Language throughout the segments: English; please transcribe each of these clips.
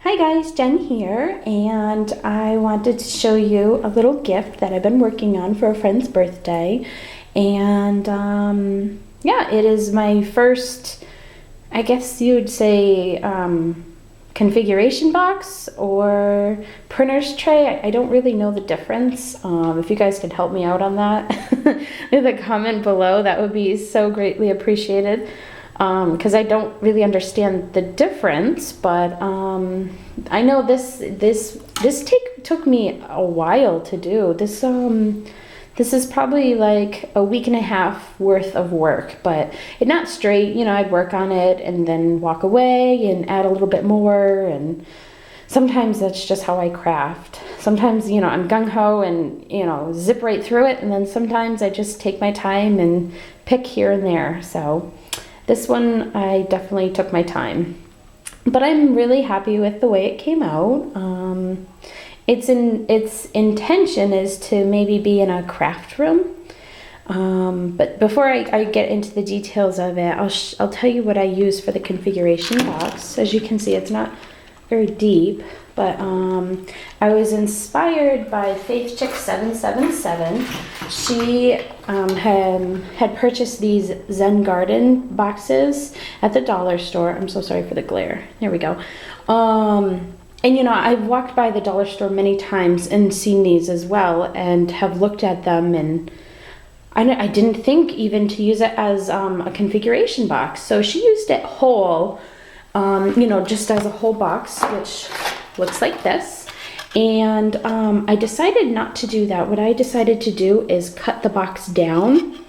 Hi guys, Jen here, and I wanted to show you a little gift that I've been working on for a friend's birthday. And yeah, it is my first, I guess you'd say, configuration box or printer's tray. I don't really know the difference. If you guys could help me out on that in the comment below, that would be so greatly appreciated. Because I don't really understand the difference, but I know this took me a while to do. This is probably like a week and a half worth of work, but it's not straight. You know, I'd work on it and then walk away and add a little bit more, and sometimes that's just how I craft. Sometimes, you know, I'm gung-ho and, you know, zip right through it, and then sometimes I just take my time and pick here and there. So this one, I definitely took my time, but I'm really happy with the way it came out. Its intention is to maybe be in a craft room, but before I get into the details of it, I'll tell you what I use for the configuration box. As you can see, it's not very deep, but I was inspired by Faith Chick 777. She had purchased these Zen Garden boxes at the dollar store. I'm so sorry for the glare. There we go. And you know, I've walked by the dollar store many times and seen these as well, and have looked at them, and I didn't think even to use it as a configuration box. So she used it whole, you know, just as a whole box, which looks like this. And I decided not to do that. What I decided to do is cut the box down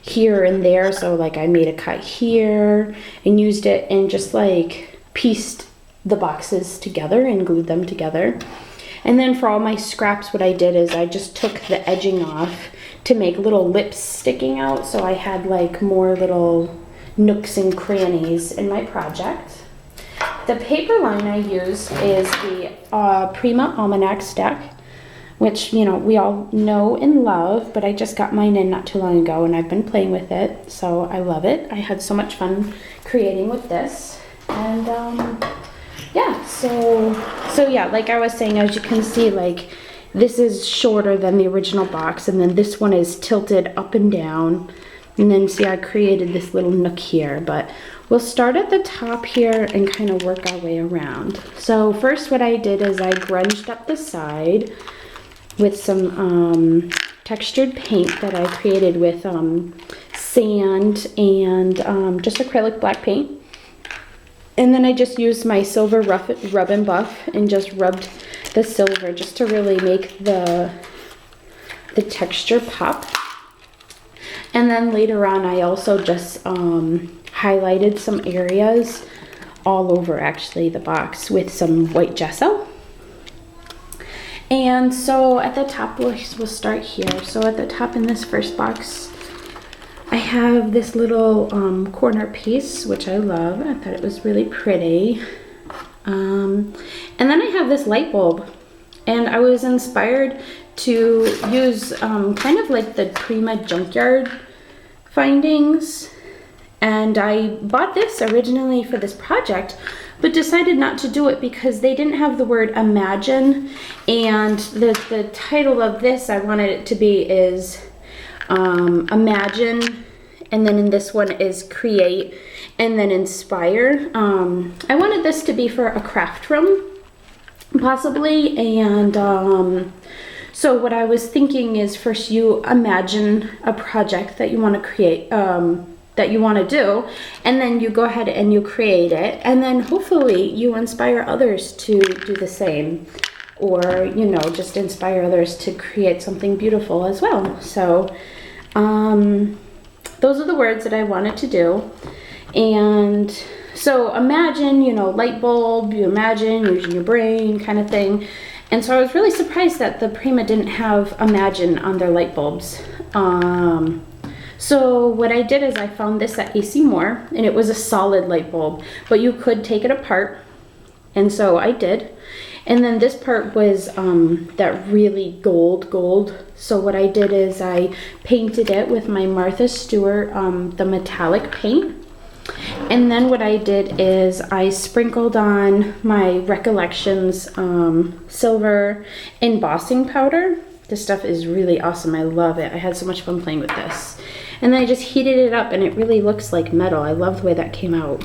here and there. So like I made a cut here and used it and just like pieced the boxes together and glued them together. And then for all my scraps, what I did is I just took the edging off to make little lips sticking out. So I had like more little nooks and crannies in my project. The paper line I use is the Prima Almanac stack, which, you know, we all know and love, but I just got mine in not too long ago and I've been playing with it, so I love it. I had so much fun creating with this. And yeah, so yeah, like I was saying, as you can see, like this is shorter than the original box, and then this one is tilted up and down. And then see, I created this little nook here, but we'll start at the top here and kind of work our way around. So first what I did is I grunged up the side with some textured paint that I created with sand and just acrylic black paint. And then I just used my silver rub and buff and just rubbed the silver just to really make the texture pop. And then later on, I also just highlighted some areas all over actually the box with some white gesso. And so at the top, we'll start here. So at the top in this first box, I have this little corner piece, which I love. I thought it was really pretty. And then I have this light bulb. And I was inspired to use kind of like the Prima junkyard findings, and I bought this originally for this project, but decided not to do it because they didn't have the word imagine, and the title of this I wanted it to be is imagine, and then in this one is create, and then inspire. I wanted this to be for a craft room possibly, and so what I was thinking is first you imagine a project that you want to create, that you want to do, and then you go ahead and you create it, and then hopefully you inspire others to do the same, or, you know, just inspire others to create something beautiful as well. So those are the words that I wanted to do. And so imagine, you know, light bulb, you imagine using your brain kind of thing. And so I was really surprised that the Prima didn't have imagine on their light bulbs. So what I did is I found this at AC Moore, and it was a solid light bulb, but you could take it apart. And so I did. And then this part was that really gold. So what I did is I painted it with my Martha Stewart, the metallic paint. And then what I did is I sprinkled on my Recollections silver embossing powder. This stuff is really awesome. I love it. I had so much fun playing with this. And then I just heated it up and it really looks like metal. I love the way that came out.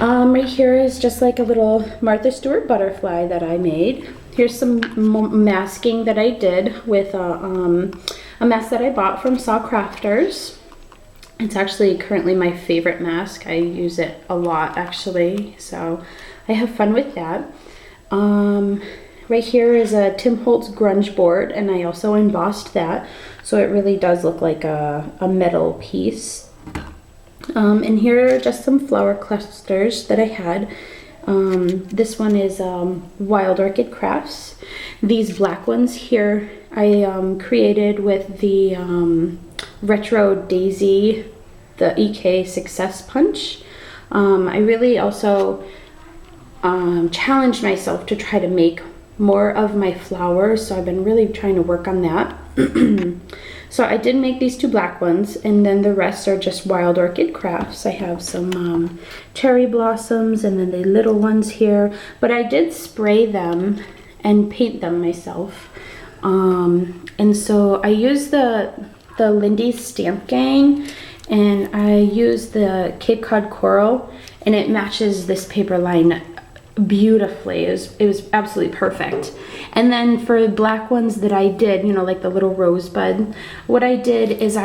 Right here is just like a little Martha Stewart butterfly that I made. Here's some masking that I did with a mask that I bought from Crafters. It's actually currently my favorite mask. I use it a lot actually, so I have fun with that. Right here is a Tim Holtz grunge board, and I also embossed that, so it really does look like a metal piece. And here are just some flower clusters that I had. This one is Wild Orchid Crafts. These black ones here I created with the Retro Daisy, the EK Success Punch. I really also challenged myself to try to make more of my flowers, so I've been really trying to work on that. So I did make these two black ones, and then the rest are just Wild Orchid Crafts. I have some cherry blossoms and then the little ones here, but I did spray them and paint them myself. And so I used the Lindy's Stamp Gang, and I used the Cape Cod Coral, and it matches this paper line beautifully. It was absolutely perfect. And then for black ones that I did, you know, like the little rosebud, what I did is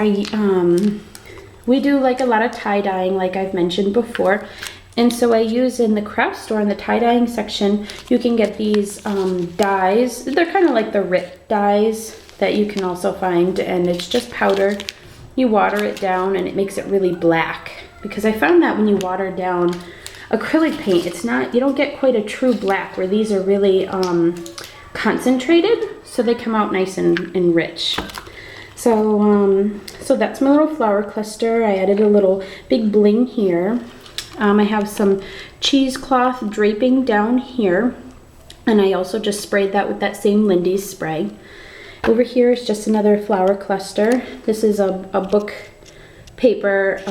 we do like a lot of tie-dyeing, like I've mentioned before. And so I use in the craft store, in the tie-dyeing section, you can get these dyes. They're kind of like the RIP dyes that you can also find, and it's just powder. You water it down and it makes it really black, because I found that when you water down acrylic paint, you don't get quite a true black, where these are really concentrated, so they come out nice and rich. So so that's my little flower cluster. I added a little big bling here. I have some cheesecloth draping down here, and I also just sprayed that with that same Lindy's spray. Over here is just another flower cluster. This is a book paper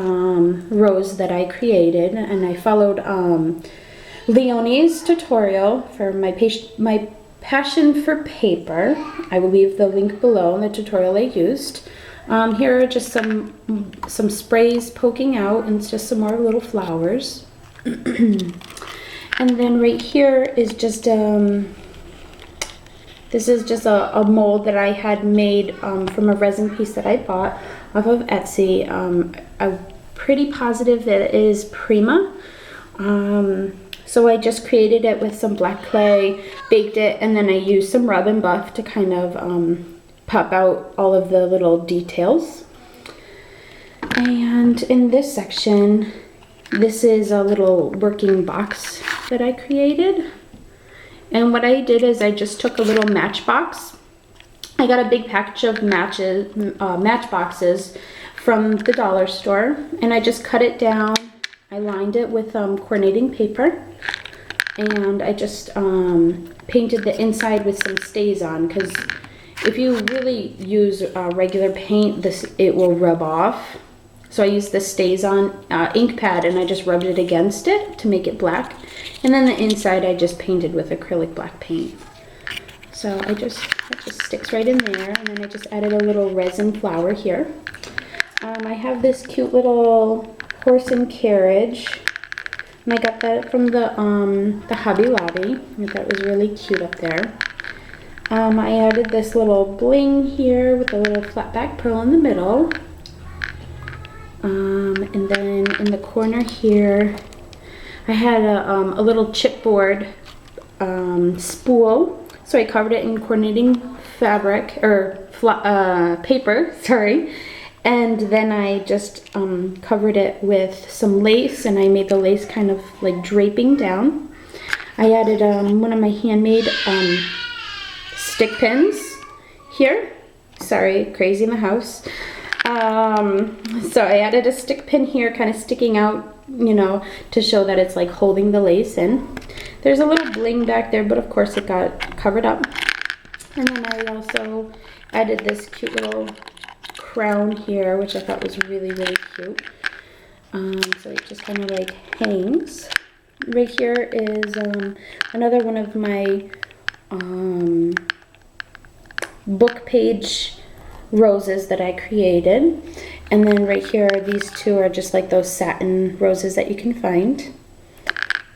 rose that I created, and I followed Leonie's tutorial for my passion for paper. I will leave the link below in the tutorial I used. Here are just some sprays poking out, and it's just some more little flowers. And then right here is just this is just a mold that I had made from a resin piece that I bought off of Etsy. I'm pretty positive that it is Prima. So I just created it with some black clay, baked it, and then I used some rub and buff to kind of pop out all of the little details. And in this section, this is a little working box that I created. And what I did is I just took a little matchbox. I got a big package of matchboxes from the dollar store, and I just cut it down. I lined it with coordinating paper, and I just painted the inside with some Stays-On, because if you really use regular paint, it will rub off. So I used the Stays-On ink pad, and I just rubbed it against it to make it black. And then the inside I just painted with acrylic black paint. So that just sticks right in there. And then I just added a little resin flower here. I have this cute little horse and carriage, and I got that from the Hobby Lobby. I thought it was really cute up there. I added this little bling here with a little flat back pearl in the middle. And then in the corner here, I had a little chipboard spool. So I covered it in coordinating fabric, or paper, sorry. And then I just covered it with some lace, and I made the lace kind of like draping down. I added one of my handmade stick pins here. Sorry, crazy in the house. So I added a stick pin here, kind of sticking out, you know, to show that it's like holding the lace in. There's a little bling back there, but of course it got covered up. And then I also added this cute little crown here, which I thought was really, really cute. So it just kind of like hangs. Right here is another one of my book page roses that I created. And then right here, these two are just like those satin roses that you can find.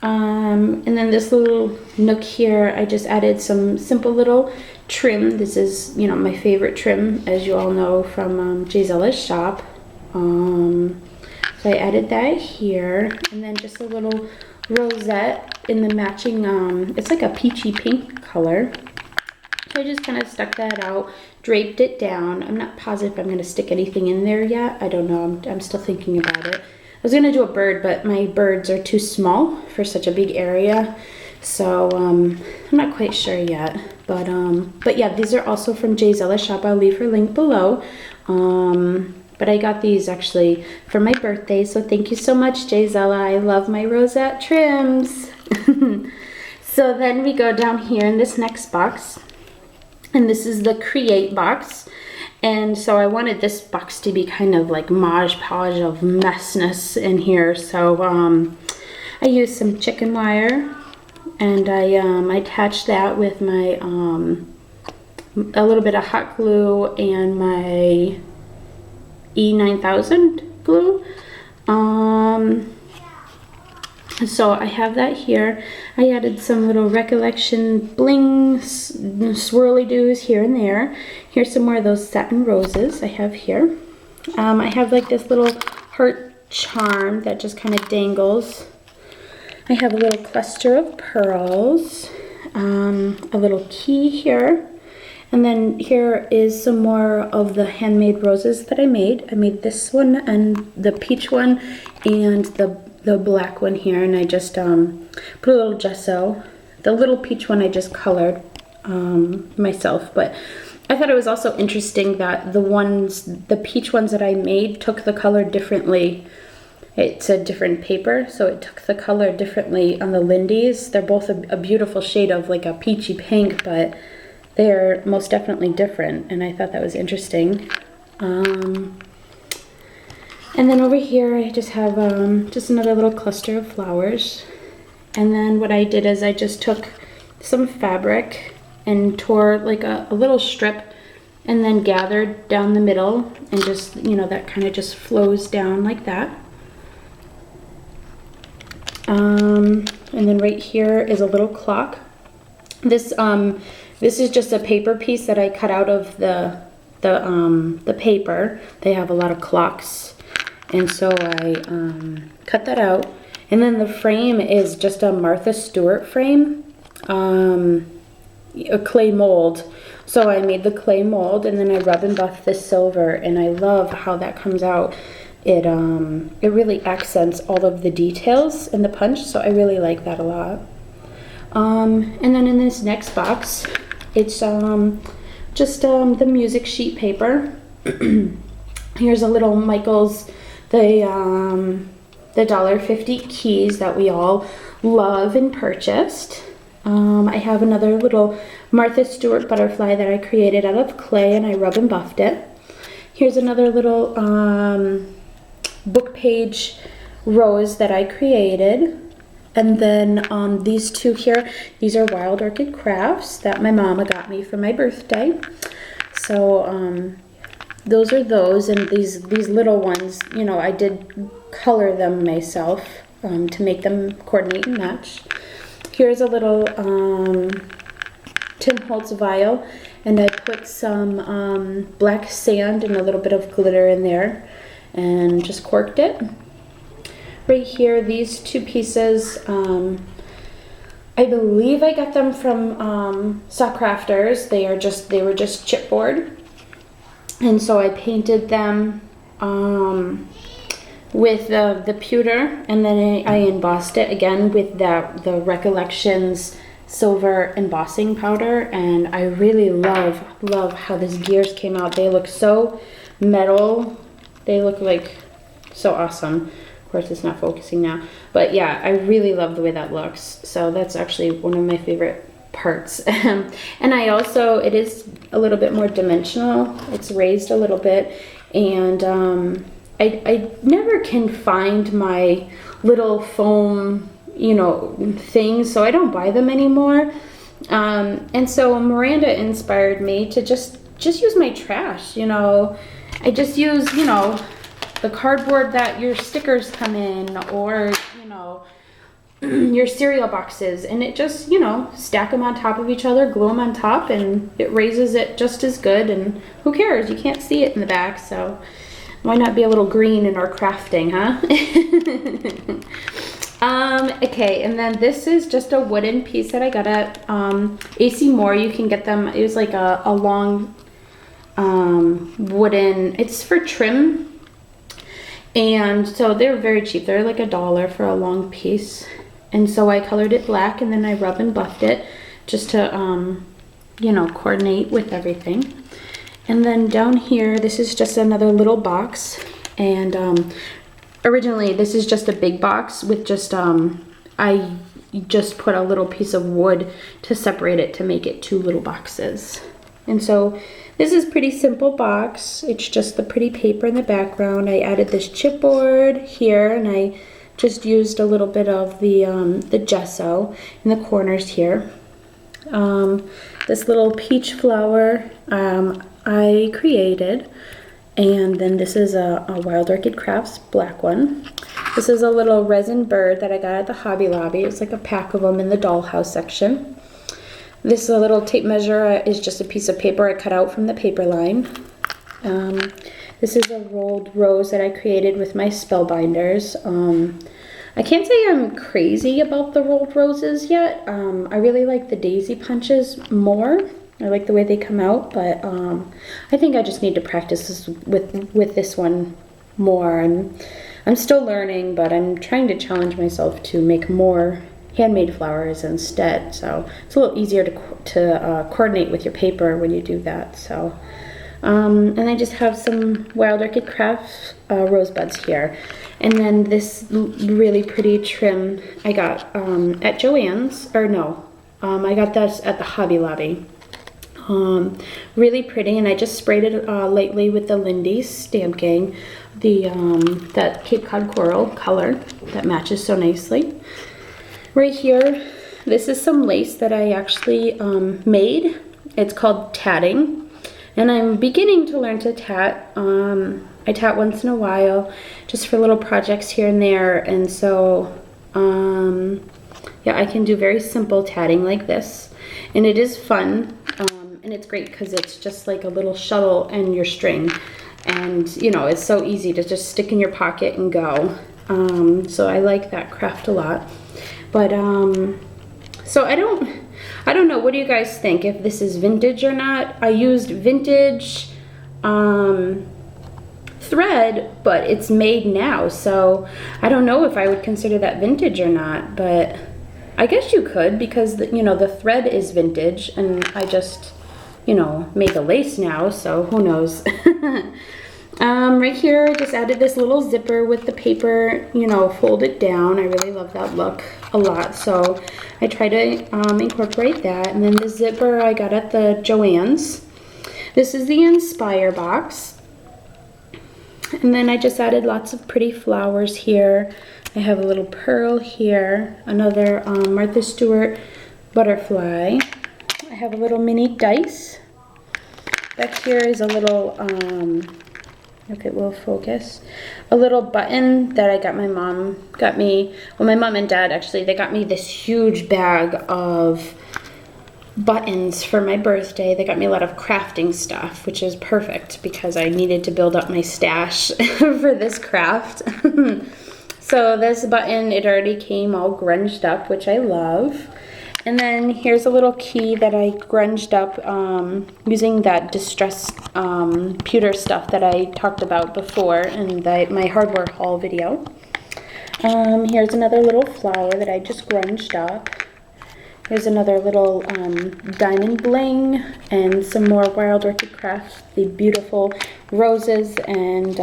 And then this little nook here, I just added some simple little trim. This is, you know, my favorite trim, as you all know, from Jaizella's shop. So I added that here, and then just a little rosette in the matching, it's like a peachy pink color. So I just kind of stuck that out, draped it down. I'm not positive I'm going to stick anything in there yet. I don't know. I'm still thinking about it. I was going to do a bird, but my birds are too small for such a big area. So I'm not quite sure yet. But yeah, these are also from Jaizella's shop. I'll leave her link below. But I got these actually for my birthday. So thank you so much, Jaizella. I love my rosette trims. So then we go down here in this next box. And this is the Create box. And so I wanted this box to be kind of like Mod Podge of messness in here. So I used some chicken wire, and I attached that with my a little bit of hot glue and my E9000 glue. So I have that here. I added some little recollection bling swirly-doos here and there. Here's some more of those satin roses I have here. I have like this little heart charm that just kind of dangles. I have a little cluster of pearls, a little key here. And then here is some more of the handmade roses that I made. I made this one and the peach one and the black one here, and I just put a little gesso. The little peach one I just colored myself, but I thought it was also interesting that the peach ones that I made took the color differently. It's a different paper, so it took the color differently on the Lindy's. They're both a beautiful shade of like a peachy pink, but they're most definitely different, and I thought that was interesting. And then over here I just have just another little cluster of flowers. And then what I did is I just took some fabric and tore like a little strip and then gathered down the middle, and just, you know, that kind of just flows down like that. And then right here is a little clock. This is just a paper piece that I cut out of the paper. They have a lot of clocks. And so I cut that out. And then the frame is just a Martha Stewart frame, a clay mold. So I made the clay mold, and then I rub and buff this silver, and I love how that comes out. It really accents all of the details in the punch, so I really like that a lot. And then in this next box, it's just the music sheet paper. Here's a little Michael's, the $1.50 keys that we all love and purchased. I have another little Martha Stewart butterfly that I created out of clay, and I rub and buffed it. Here's another little book page rose that I created. And then these two here, these are Wild Orchid Crafts that my mama got me for my birthday. So those are those, and these little ones, you know, I did color them myself to make them coordinate and match. Here's a little Tim Holtz vial, and I put some black sand and a little bit of glitter in there and just corked it. Right here, these two pieces, I believe I got them from Crafters. They were just chipboard, and so I painted them with the pewter, and then I embossed it again with the Recollections silver embossing powder. And I really love how these gears came out. They look so metal. They look like so awesome. Of course, it's not focusing now, but yeah, I really love the way that looks. So that's actually one of my favorite parts. And I also, it is a little bit more dimensional. It's raised a little bit, and I never can find my little foam, you know, things, so I don't buy them anymore. And so Miranda inspired me to just use my trash, you know. I just use, you know, the cardboard that your stickers come in, or, you know, your cereal boxes, and it just, you know, stack them on top of each other, glue them on top, and it raises it just as good. And who cares? You can't see it in the back, so why not be a little green in our crafting, huh? Okay, and then this is just a wooden piece that I got at AC Moore. You can get them, it was like a long wooden, it's for trim, and so they're very cheap. They're like $1 for a long piece. And so I colored it black, and then I rub and buffed it just to you know, coordinate with everything. And then down here, this is just another little box, and originally this is just a big box with just I just put a little piece of wood to separate it to make it 2 little boxes. And so this is a pretty simple box. It's just the pretty paper in the background. I added this chipboard here, and I just used a little bit of the gesso in the corners here. This little peach flower I created, and then this is a Wild Orchid Crafts black one. This is a little resin bird that I got at the Hobby Lobby. It's like a pack of them in the dollhouse section. This little tape measure is just a piece of paper I cut out from the paper line. This is a rolled rose that I created with my spellbinders. I can't say I'm crazy about the rolled roses yet. I really like the daisy punches more. I like the way they come out, but I think I just need to practice this with this one more. I'm still learning, but I'm trying to challenge myself to make more handmade flowers instead. So it's a little easier to coordinate with your paper when you do that. So, and I just have some Wild Orchid Crafts rosebuds here. And then this really pretty trim I got at Joann's, or no, I got this at the Hobby Lobby. Really pretty, and I just sprayed it lightly with the Lindy's Stamp Gang, that Cape Cod Coral color that matches so nicely. Right here, this is some lace that I actually made. It's called tatting, and I'm beginning to learn to tat. I tat once in a while, just for little projects here and there, and so yeah, I can do very simple tatting like this, and it is fun. And it's great because it's just like a little shuttle and your string, and you know, it's so easy to just stick in your pocket and go. So I like that craft a lot. But so I don't know, what do you guys think, if this is vintage or not? I used vintage thread, but it's made now, so I don't know if I would consider that vintage or not, but I guess you could, because you know, the thread is vintage, and I just, you know, made the lace now, so who knows. Right here, I just added this little zipper with the paper, you know, folded down. I really love that look a lot, so I try to incorporate that. And then the zipper I got at the Joann's. This is the Inspire box. And then I just added lots of pretty flowers here. I have a little pearl here, another Martha Stewart butterfly. I have a little mini dice. Back here is a little, if it will focus, a little button that I got, my mom got me, well, my mom and dad actually, they got me this huge bag of buttons for my birthday. They got me a lot of crafting stuff, which is perfect because I needed to build up my stash for this craft. So this button, it already came all grunged up, which I love. And then here's a little key that I grunged up using that distress pewter stuff that I talked about before in my hardware haul video. Here's another little flower that I just grunged up. Here's another little diamond bling, and some more Wild Orchid Crafts, the beautiful roses, and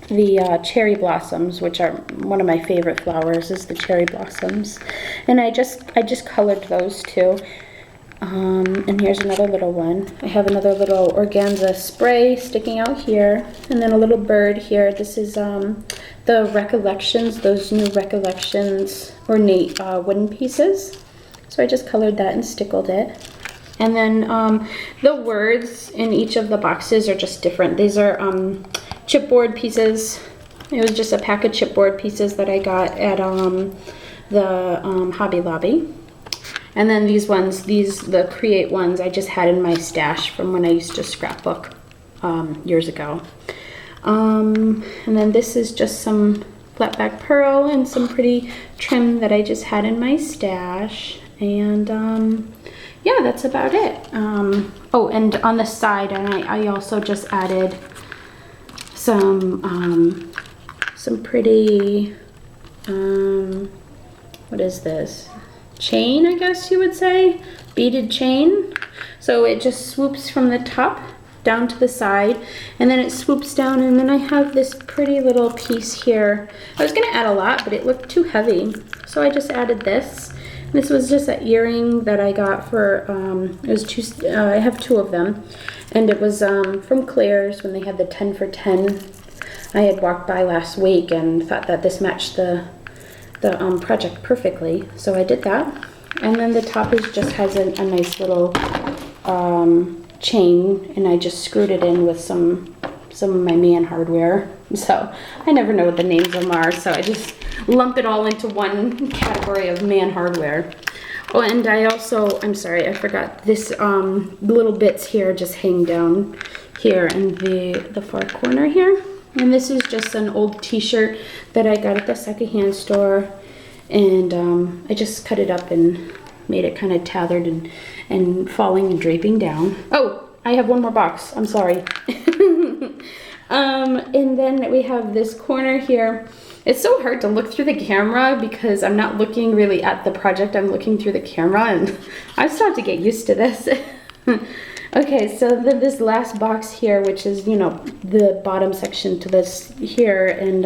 the cherry blossoms, which are one of my favorite flowers, is the cherry blossoms. And I just colored those too. And here's another little one. I have another little organza spray sticking out here, and then a little bird here. This is the Recollections, those new Recollections ornate wooden pieces. So I just colored that and stickled it. And then the words in each of the boxes are just different. These are chipboard pieces. It was just a pack of chipboard pieces that I got at the Hobby Lobby. And then these ones, the Create ones, I just had in my stash from when I used to scrapbook years ago. And then this is just some flat back pearl and some pretty trim that I just had in my stash. And yeah, that's about it. Oh, and on the side, and I also just added some pretty, what is this? Chain, I guess you would say, beaded chain. So it just swoops from the top down to the side, and then it swoops down, and then I have this pretty little piece here. I was gonna add a lot, but it looked too heavy, so I just added this. This was just an earring that I got for, it was I have two of them, and it was from Claire's when they had the 10 for 10. I had walked by last week and thought that this matched the project perfectly, so I did that. And then the top just has a nice little chain, and I just screwed it in with some of my man hardware. So I never know what the names of them are, so I just lump it all into one category of man hardware. Oh, and I also, I'm sorry, I forgot this little bits here just hang down here in the far corner here. And this is just an old t-shirt that I got at the secondhand store, and I just cut it up and made it kind of tethered and falling and draping down. Oh, I have one more box, I'm sorry. And then we have this corner here. It's so hard to look through the camera because I'm not looking really at the project, I'm looking through the camera, and I still have to get used to this. Okay, so this last box here, which is, you know, the bottom section to this here, and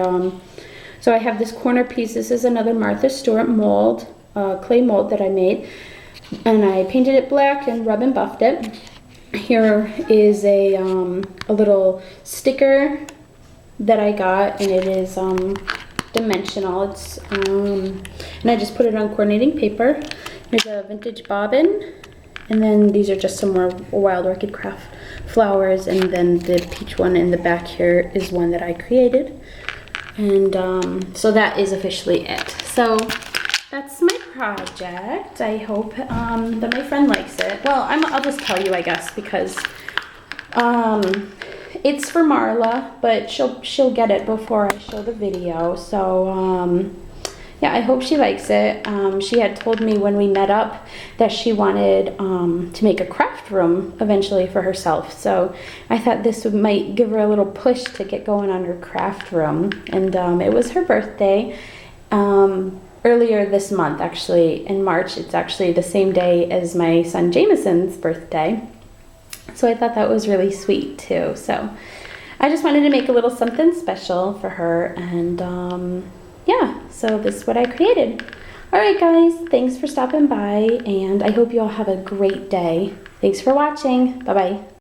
so I have this corner piece. This is another Martha Stewart mold, clay mold that I made, and I painted it black and rub and buffed it. Here is a little sticker that I got, and it is dimensional. It's and I just put it on coordinating paper. Here's a vintage bobbin. And then these are just some more Wild Orchid Craft flowers, and then the peach one in the back here is one that I created. And so that is officially it. So that's my project. I hope that my friend likes it. Well, I'll just tell you, I guess, because it's for Marla, but she'll get it before I show the video. So yeah, I hope she likes it. She had told me when we met up that she wanted to make a craft room eventually for herself. So I thought this might give her a little push to get going on her craft room. And it was her birthday earlier this month, actually, in March. It's actually the same day as my son Jameson's birthday. So I thought that was really sweet too. So I just wanted to make a little something special for her, and yeah, so this is what I created. Alright guys, thanks for stopping by, and I hope you all have a great day. Thanks for watching. Bye-bye.